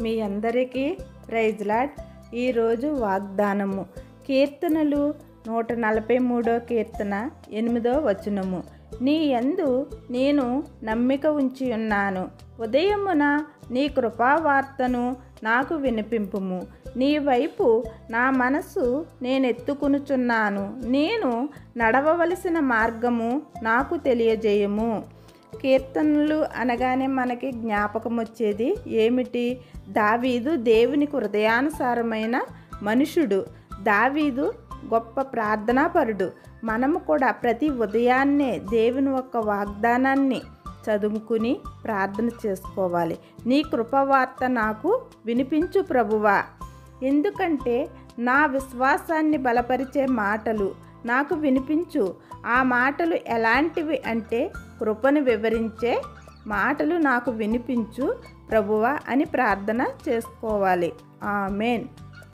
మీ అందరికీ praise lord. ఈరోజు వాగ్దానము కీర్తనలు 143 కీర్తన 8వ వచనము. నీ యందు నేను నమ్మిక ఉంచి ఉన్నాను. ఉదయమున నీ కృపావార్తను నాకు వినిపింపుము. నీ వైపు నా మనసు నేనెత్తుకునుచున్నాను. నేను నడవవలసిన మార్గము నాకు తెలియజేయము. కీర్తనలు అనగానే మనకి జ్ఞాపకం వచ్చేది ఏమిటి? దావీదు దేవునికి హృదయానుసారమైన మనుషుడు. దావీదు గొప్ప ప్రార్థనాపరుడు. మనము కూడా ప్రతి ఉదయాన్నే దేవుని యొక్క వాగ్దానాన్ని చదువుకుని ప్రార్థన చేసుకోవాలి. నీ కృపవార్త నాకు వినిపించు ప్రభువా. ఎందుకంటే నా విశ్వాసాన్ని బలపరిచే మాటలు నాకు వినిపించు. ఆ మాటలు ఎలాంటివి అంటే కృపను వివరించే మాటలు నాకు వినిపించు ప్రభువా అని ప్రార్థన చేసుకోవాలి. ఆమేన్.